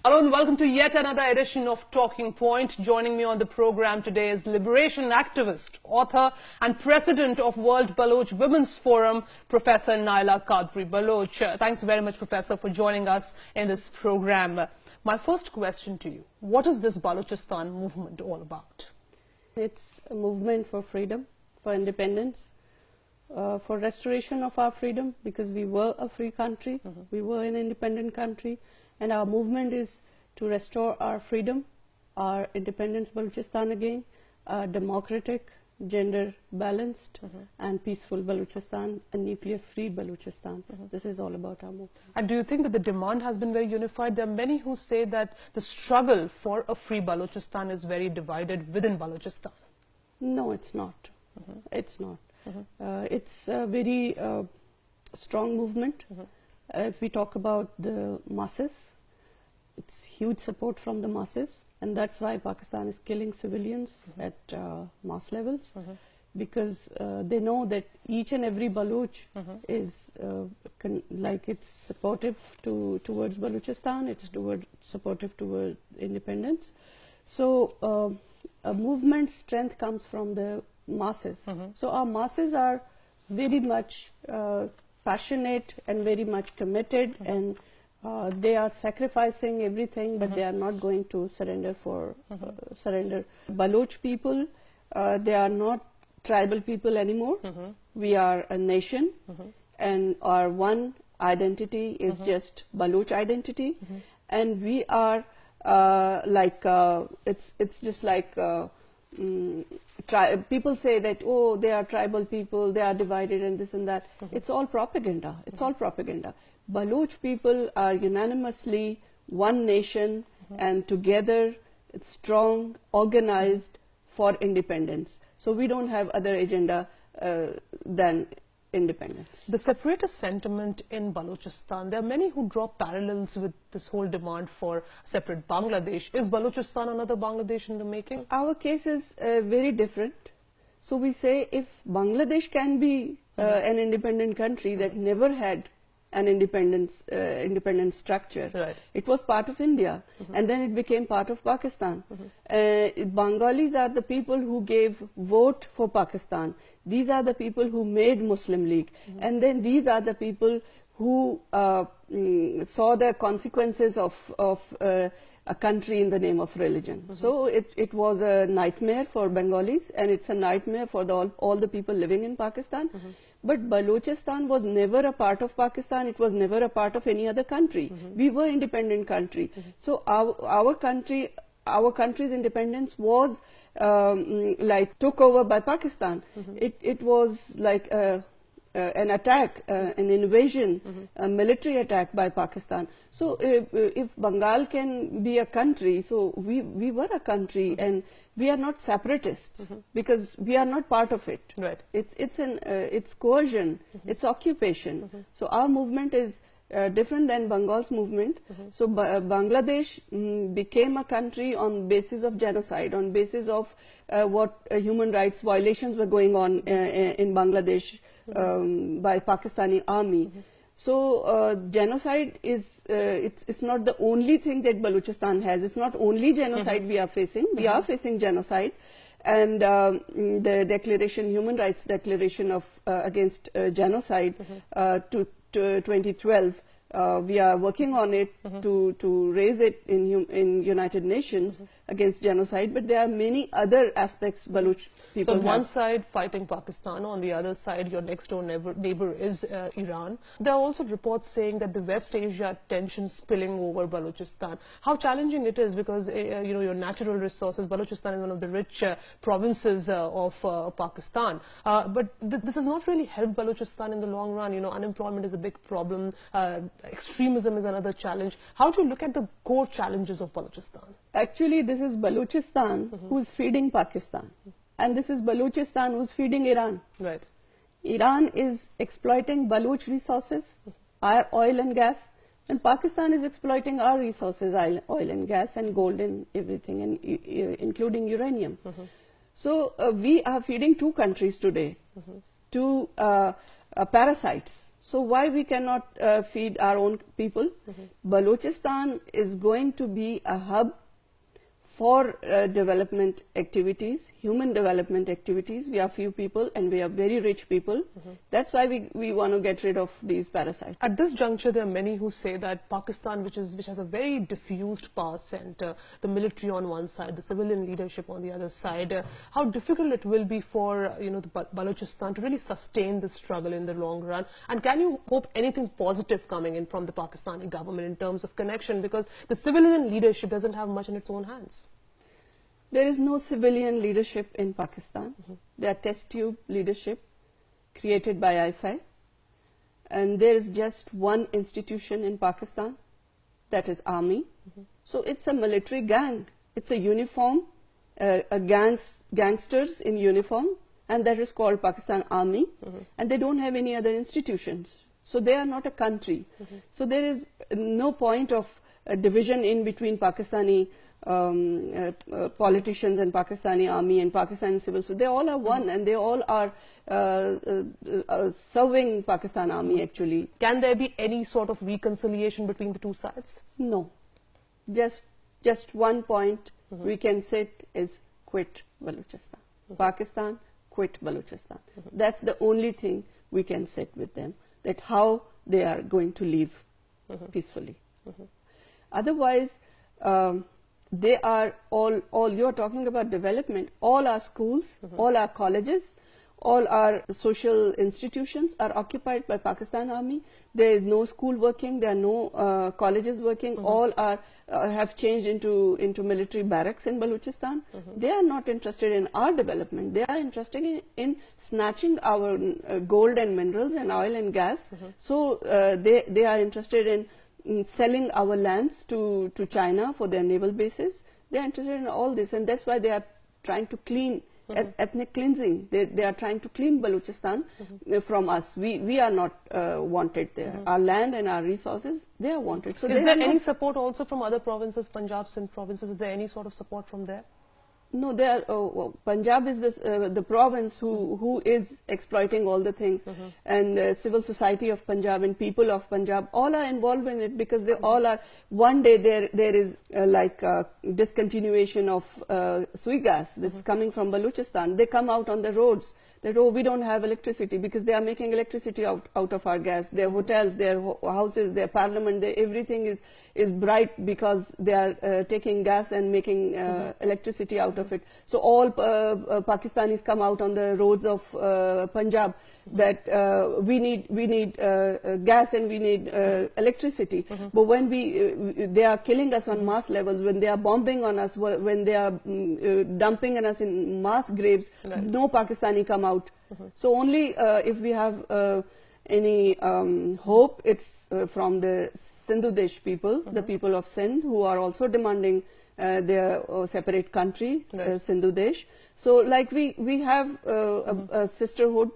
Hello and welcome to yet another edition of Talking Point. Joining me on the program today is liberation activist, author and president of World Baloch Women's Forum, Professor Naela Baloch. Thanks very much, Professor, for joining us in this program. My first question to you, what is this Balochistan movement all about? It's a movement for freedom, for independence, for restoration of our freedom, because we were a free country, we were an independent country. And our movement is to restore our freedom, our independence Balochistan again, a democratic, gender-balanced and peaceful Balochistan, a nuclear-free Balochistan. This is all about our movement. And do you think that the demand has been very unified? There are many who say that the struggle for a free Balochistan is very divided within Balochistan. No, it's not. It's not. It's a very strong movement. If we talk about the masses, it's huge support from the masses, and that's why Pakistan is killing civilians at mass levels, because they know that each and every Baloch is it's supportive towards Balochistan, it's supportive towards independence. So a movement's strength comes from the masses. So our masses are very much passionate and very much committed, and they are sacrificing everything, but they are not going to surrender surrender. Baloch people, they are not tribal people anymore. We are a nation, and our one identity is just Baloch identity, and we are it's just like people say that, oh, they are tribal people, they are divided and this and that. It's all propaganda. It's all propaganda. Baloch people are unanimously one nation, and together it's strong, organized for independence. So we don't have other agenda than independence. The separatist sentiment in Balochistan, there are many who draw parallels with this whole demand for separate Bangladesh. Is Balochistan another Bangladesh in the making? Our case is very different. So we say if Bangladesh can be an independent country that never had an independent structure. Right. It was part of India, and then it became part of Pakistan. Bengalis are the people who gave vote for Pakistan. These are the people who made Muslim League, and then these are the people who saw the consequences of a country in the name of religion. So it was a nightmare for Bengalis, and it's a nightmare for all the people living in Pakistan. But Balochistan was never a part of Pakistan. It was never a part of any other country. We were independent country. So our country's independence was took over by Pakistan. It was like an attack, an invasion, a military attack by Pakistan. So if Bengal can be a country, so we were a country, and we are not separatists because we are not part of it. Right. It's coercion, it's occupation. So our movement is different than Bengal's movement. So Bangladesh became a country on basis of genocide, on basis of what human rights violations were going on in Bangladesh by Pakistani army. So genocide is it's not the only thing that Balochistan has. It's not only genocide we are facing. We are facing genocide, and the declaration, Human Rights Declaration of against genocide to 2012. We are working on it to raise it in United Nations against genocide, but there are many other aspects Baloch people So on one have. side fighting Pakistan, on the other side your next door neighbor is Iran. There are also reports saying that the West Asia tension spilling over Balochistan. How challenging it is, because your natural resources, Balochistan is one of the rich provinces of Pakistan. But this has not really helped Balochistan in the long run. Unemployment is a big problem. Extremism is another challenge. How do you look at the core challenges of Balochistan? Actually, this is Balochistan who's feeding Pakistan, and this is Balochistan who's feeding Iran. Right. Iran is exploiting Baloch resources, our oil and gas, and Pakistan is exploiting our resources, oil and gas and gold and everything, and including uranium. So we are feeding two countries today, two parasites. So why we cannot feed our own people? Balochistan is going to be a hub for development activities, human development activities. We are few people and we are very rich people. That's why we want to get rid of these parasites. At this juncture, there are many who say that Pakistan, which has a very diffused past, and the military on one side, the civilian leadership on the other side, how difficult it will be for the Balochistan to really sustain this struggle in the long run. And can you hope anything positive coming in from the Pakistani government in terms of connection, because the civilian leadership doesn't have much in its own hands? There is no civilian leadership in Pakistan. They are test tube leadership created by ISI. And there is just one institution in Pakistan, that is army. So it's a military gang. It's a uniform, gangsters in uniform, and that is called Pakistan Army. And they don't have any other institutions. So they are not a country. So there is no point of division in between Pakistani politicians and Pakistani army and Pakistani civil. So they all are one, and they all are serving Pakistan army actually. Can there be any sort of reconciliation between the two sides? No. Just one point we can set is quit Balochistan. Pakistan, quit Balochistan. That's the only thing we can set with them, that how they are going to live peacefully. Otherwise, they are all you are talking about development. All our schools, all our colleges, all our social institutions are occupied by Pakistan Army. There is no school working. There are no colleges working. All are have changed into military barracks in Balochistan. They are not interested in our development. They are interested in snatching our gold and minerals and oil and gas. So they are interested in selling our lands to China for their naval bases. They are interested in all this, and that's why they are trying to clean, ethnic cleansing. They are trying to clean Balochistan from us. We are not wanted there. Our land and our resources, they are wanted. So is there any support also from other provinces, Punjab, Sindh provinces? Is there any sort of support from there? No, there. Punjab is the province who is exploiting all the things, and civil society of Punjab and people of Punjab all are involved in it, because they all are. One day there is like discontinuation of sui gas. This is coming from Balochistan. They come out on the roads that, oh, we don't have electricity, because they are making electricity out of our gas. Their hotels, their houses, their parliament, everything is bright because they are taking gas and making electricity out of it. So all Pakistanis come out on the roads of Punjab that we need gas and we need electricity. But when they are killing us on mass levels, when they are bombing on us, when they are dumping on us in mass graves, no Pakistani come out. So only if we have any hope, it's from the Sindhudesh people, the people of Sindh, who are also demanding their separate country, Sindhudesh. So like we have a sisterhood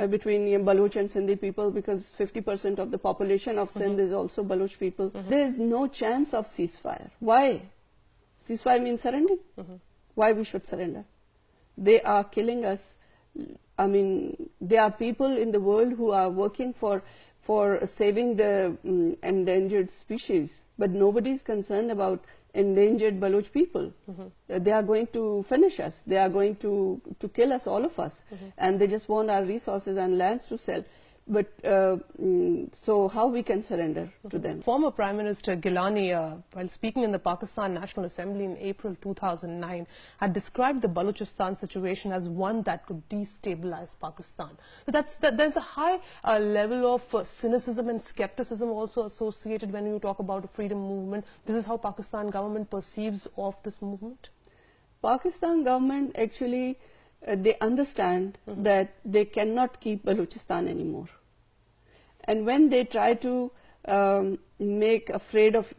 between Baloch and Sindhi people, because 50% of the population of Sindh is also Baloch people. There is no chance of ceasefire. Why? Ceasefire means surrendering. Why we should surrender? They are killing us. I mean, there are people in the world who are working for saving the endangered species, but nobody is concerned about endangered Baloch people. They are going to finish us. They are going to kill us, all of us, and they just want our resources and lands to sell. But so how we can surrender to them? Former Prime Minister Gilani, while speaking in the Pakistan National Assembly in April 2009, had described the Balochistan situation as one that could destabilize Pakistan. So there's a high level of cynicism and skepticism also associated when you talk about a freedom movement. This is how Pakistan government perceives of this movement? Pakistan government actually they understand that they cannot keep Balochistan anymore. And when they try to make afraid of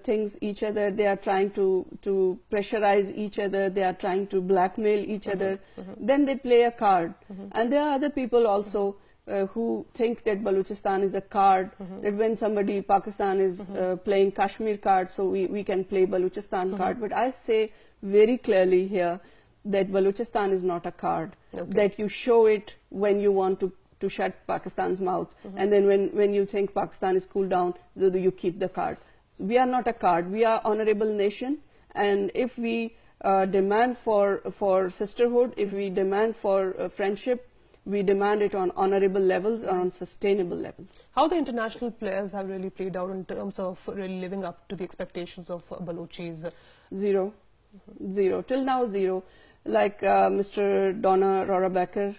things each other, they are trying to pressurize each other, they are trying to blackmail each other, then they play a card. And there are other people also who think that Balochistan is a card, that when somebody, Pakistan is playing Kashmir card, so we can play Balochistan card. But I say very clearly here that Balochistan is not a card, that you show it when you want to to shut Pakistan's mouth. And then when you think Pakistan is cooled down, you keep the card. So we are not a card. We are honorable nation. And if we demand for sisterhood, if we demand for friendship, we demand it on honorable levels or on sustainable levels. How the international players have really played out in terms of really living up to the expectations of Balochis? Zero. Zero. Till now, zero. Like Mr. Donna Rohrabacher,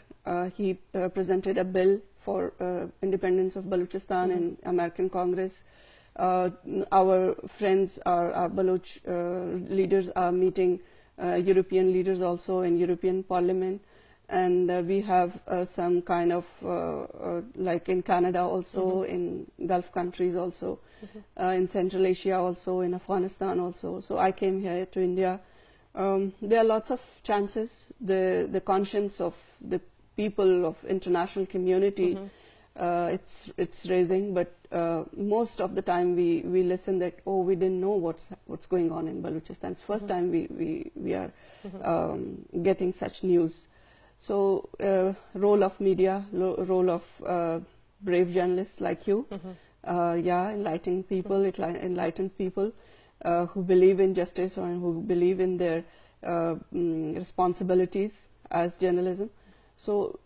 he presented a bill for independence of Balochistan in American Congress. Our friends, our Baloch leaders are meeting European leaders also in European Parliament. And we have some kind of, like in Canada also, in Gulf countries also, in Central Asia also, in Afghanistan also. So I came here to India. There are lots of chances. The conscience of the people of international community, it's raising, but most of the time we listen that, oh, we didn't know what's going on in Balochistan. It's first time we are getting such news. So role of media, role of brave journalists like you, enlightening people, enlightened people who believe in justice or who believe in their responsibilities as journalism. So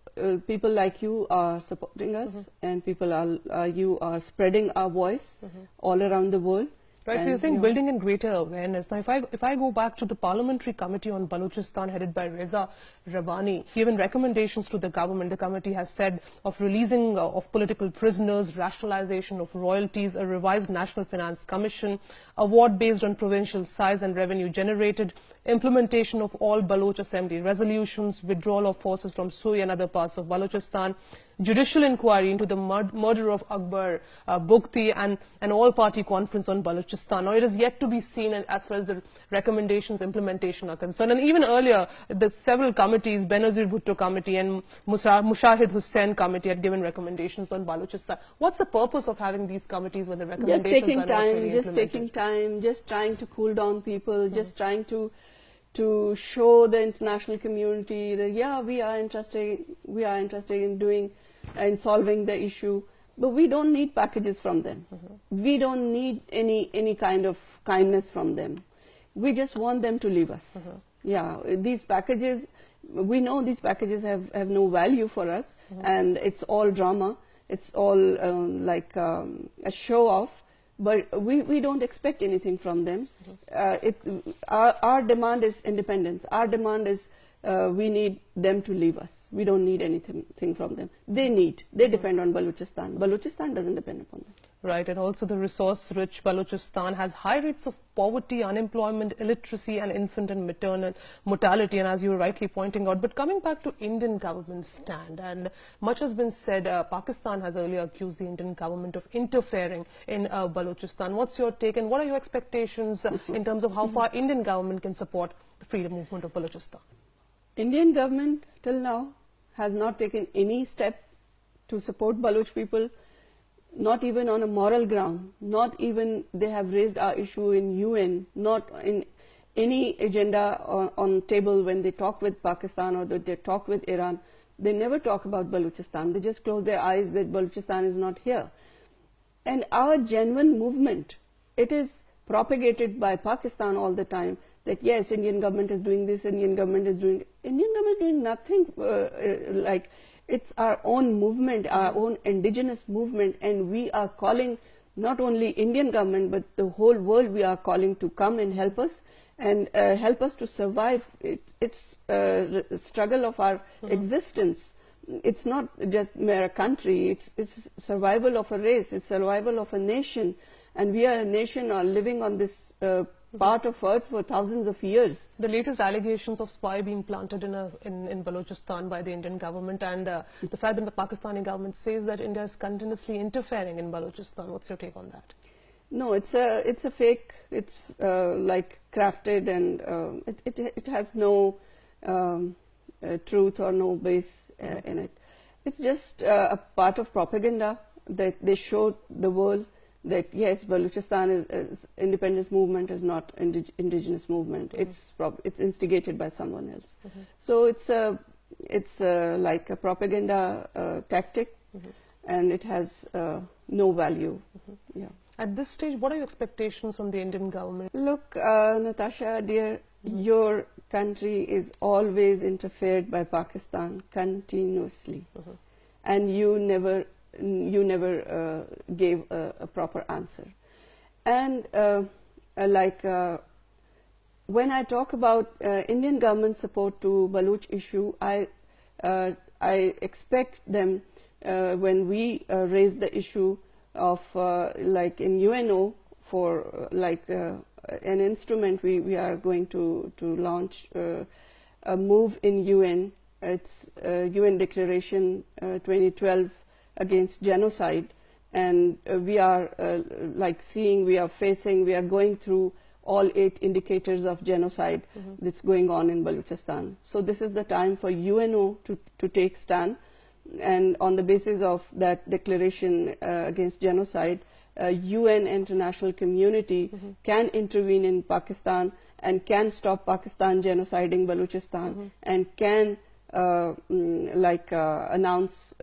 people like you are supporting us, and people you are spreading our voice all around the world. Right, so you're saying building in greater awareness. Now, if I go back to the Parliamentary Committee on Balochistan headed by Reza Rabbani, given recommendations to the government, the committee has said of releasing of political prisoners, rationalization of royalties, a revised National Finance Commission, award based on provincial size and revenue generated, implementation of all Baloch Assembly resolutions, withdrawal of forces from Sui and other parts of Balochistan, judicial inquiry into the murder of Akbar Bukhti, and an all-party conference on Balochistan. Now, it is yet to be seen as far as the recommendations implementation are concerned. And even earlier, the several committees, Benazir Bhutto Committee and Mushahid Hussain Committee had given recommendations on Balochistan. What's the purpose of having these committees when the recommendations are not really implemented? Just taking time, just trying to cool down people, just trying to show the international community that, yeah, we are interested in doing and solving the issue, but we don't need packages from them. We don't need any kind of kindness from them. We just want them to leave us. Yeah, these packages, we know these packages have no value for us, and it's all drama. It's all like a show off. But we don't expect anything from them. Our demand is independence. Our demand is we need them to leave us. We don't need anything from them. They depend on Balochistan. Balochistan doesn't depend upon them. Right, and also the resource-rich Balochistan has high rates of poverty, unemployment, illiteracy, and infant and maternal mortality, and as you were rightly pointing out. But coming back to Indian government's stand, and much has been said, Pakistan has earlier accused the Indian government of interfering in Balochistan. What's your take, and what are your expectations in terms of how far Indian government can support the freedom movement of Balochistan? Indian government till now has not taken any step to support Baloch people. Not even on a moral ground, not even they have raised our issue in UN, not in any agenda on table when they talk with Pakistan or they talk with Iran. They never talk about Balochistan. They just close their eyes that Balochistan is not here. And our genuine movement, it is propagated by Pakistan all the time that yes, Indian government is doing this, Indian government is doing nothing like. It's our own movement, our own indigenous movement, and we are calling not only Indian government but the whole world. We are calling to come and help us to survive. It's the struggle of our existence. It's not just mere country. It's survival of a race. It's survival of a nation, and we are a nation living on this part of earth for thousands of years. The latest allegations of spy being planted in Balochistan by the Indian government, and the fact that the Pakistani government says that India is continuously interfering in Balochistan. What's your take on that? No, it's a fake. It's like crafted, and it has no truth or no base in it. It's just a part of propaganda that they show the world that yes, Balochistan is independence movement is not indigenous movement. It's instigated by someone else. So it's a it's like a propaganda tactic, and it has no value. Yeah. At this stage, what are your expectations from the Indian government? Look, Natasha, dear, your country is always interfered by Pakistan continuously, and you never gave a proper answer. And when I talk about Indian government support to Baloch issue, I expect them when we raise the issue of like in UNO for an instrument we are going to launch a move in UN. It's UN Declaration 2012 against genocide, and we are we are going through all 8 indicators of genocide that's going on in Balochistan. So this is the time for UNO to take stand, and on the basis of that declaration against genocide, UN international community can intervene in Pakistan and can stop Pakistan genociding Balochistan, and can announce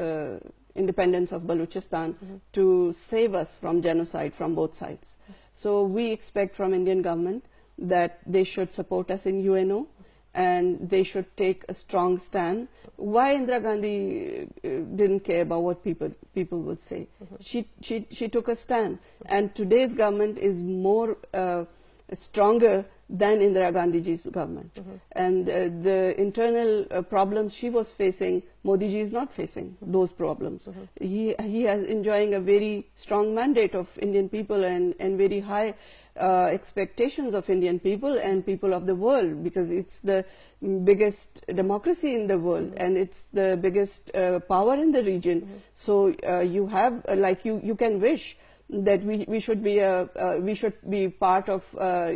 independence of Balochistan to save us from genocide from both sides. So we expect from Indian government that they should support us in UNO, and they should take a strong stand. Why Indira Gandhi didn't care about what people would say? She took a stand, and today's government is more stronger than Indira Gandhi's government. And the internal problems she was facing, Modi ji is not facing those problems. He is enjoying a very strong mandate of Indian people, and very high expectations of Indian people and people of the world, because it's the biggest democracy in the world, and it's the biggest power in the region. So you have you can wish that we should be part of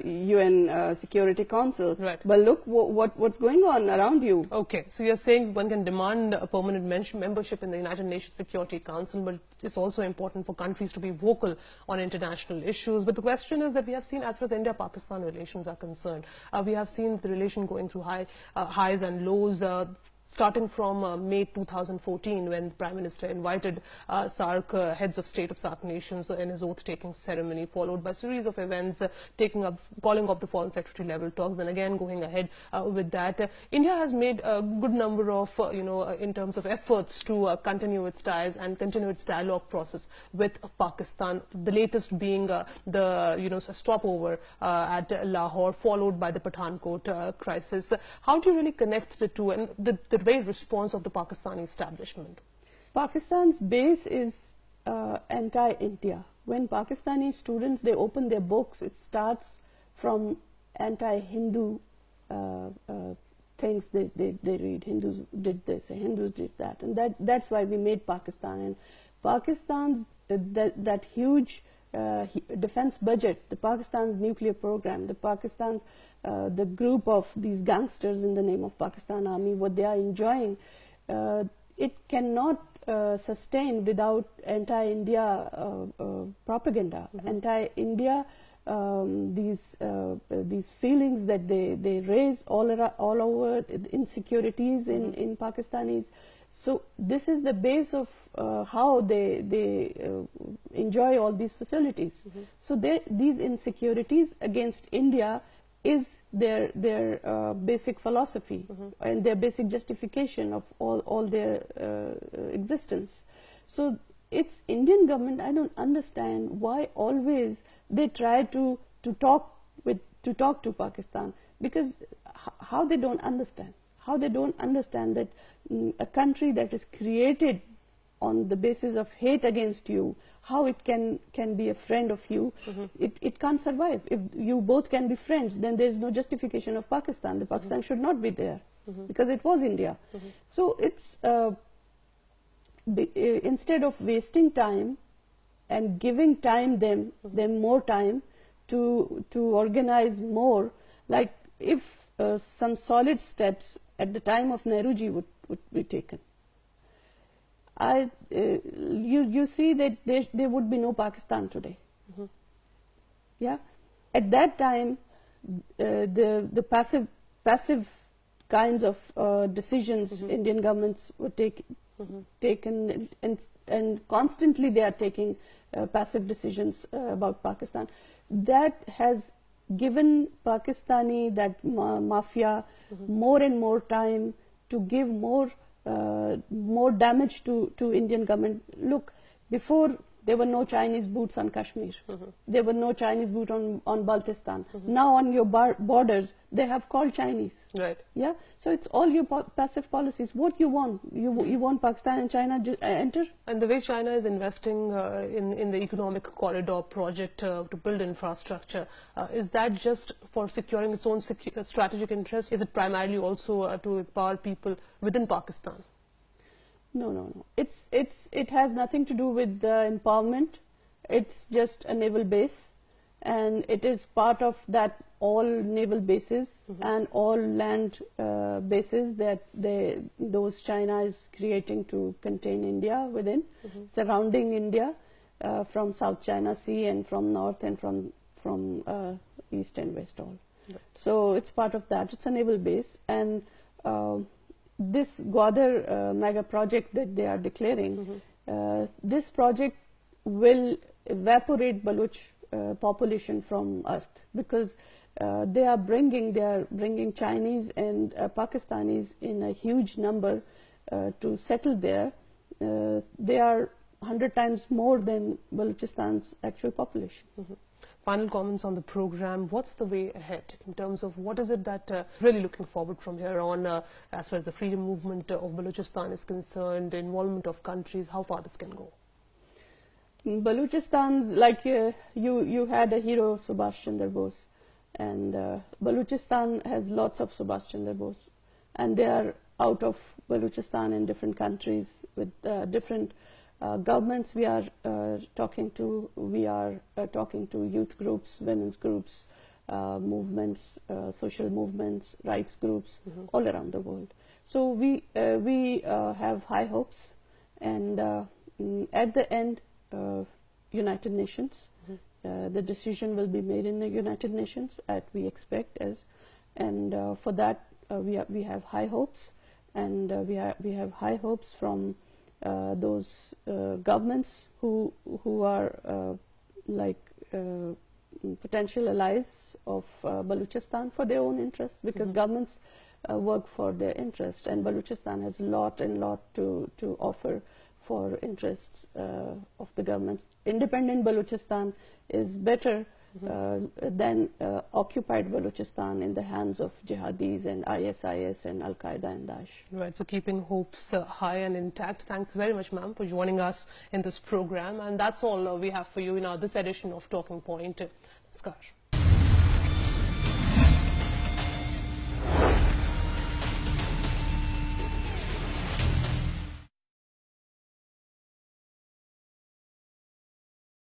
UN Security Council. Right. But look what's going on around you. Okay, so you're saying one can demand a permanent membership in the United Nations Security Council, but it's also important for countries to be vocal on international issues. But the question is that we have seen, as far as India-Pakistan relations are concerned, we have seen the relation going through highs and lows. Starting from May 2014, when the Prime Minister invited SAARC heads of state of SAARC nations in his oath-taking ceremony, followed by a series of events calling up the foreign secretary level talks, then again going ahead with that. India has made a good number of, in terms of efforts to continue its ties and continue its dialogue process with Pakistan. The latest being the stopover at Lahore, followed by the Pathankot crisis. How do you really connect the two, and the very response of the Pakistani establishment? Pakistan's base is anti-India. When Pakistani students, they open their books, it starts from anti-Hindu things they read. Hindus did this, Hindus did that, and that's why we made Pakistan. And Pakistan's that huge defense budget, the Pakistan's nuclear program, the group of these gangsters in the name of Pakistan Army, what they are enjoying, it cannot sustain without anti-India propaganda, anti-India these feelings that they raise all over, insecurities in Pakistanis. So this is the base of how they enjoy all these facilities. So these insecurities against India is their basic philosophy and their basic justification of all their existence. So it's Indian government. I don't understand why always they try to talk to Pakistan, because how they don't understand. How they don't understand that a country that is created on the basis of hate against you, how it can be a friend of you, it can't survive. If you both can be friends, then there is no justification of Pakistan. The Pakistan should not be there, because it was India. So it's instead of wasting time and giving them more time to organize more, like if some solid steps at the time of Nehruji would be taken. You see that there would be no Pakistan today. Yeah, at that time, the passive kinds of decisions Indian governments would taken, and constantly they are taking passive decisions about Pakistan. That has given Pakistani, that mafia, more and more time to give more damage to Indian government. Look, before there were no Chinese boots on Kashmir. There were no Chinese boot on Balochistan. Now on your borders, they have called Chinese. Right. Yeah. So it's all your passive policies. What you want? You want Pakistan and China to enter? And the way China is investing in the economic corridor project to build infrastructure, is that just for securing its own strategic interest? Is it primarily also to empower people within Pakistan? No. It has nothing to do with empowerment. It's just a naval base, and it is part of that all naval bases and all land bases that those China is creating to contain India within, surrounding India from South China Sea and from north and from east and west all. Right. So it's part of that. It's a naval base, and this Gwadar mega project that they are declaring, this project will evaporate Baloch population from earth, because they are bringing Chinese and Pakistanis in a huge number to settle there. They are 100 times more than Balochistan's actual population. Final comments on the program. What's the way ahead in terms of what is it that really looking forward from here on as far as the freedom movement of Balochistan is concerned, the involvement of countries, how far this can go? Balochistan's, like you had a hero, Subhash Chandra Bose, and Balochistan has lots of Subhash Chandra Bose, and they are out of Balochistan in different countries with different governments. We are talking to youth groups, women's groups, movements, social movements, rights groups all around the world. So we have high hopes, and at the end, United Nations. The decision will be made in the United Nations, as we expect, and for that we have high hopes, and we have high hopes from those governments who are potential allies of Balochistan for their own interests, because governments work for their interest, and Balochistan has a lot to offer for interests of the governments. Independent Balochistan is better than occupied Balochistan in the hands of jihadis and ISIS and Al-Qaeda and Daesh. Right, so keeping hopes high and intact. Thanks very much, ma'am, for joining us in this program. And that's all we have for you in this edition of Talking Point. Namaskar.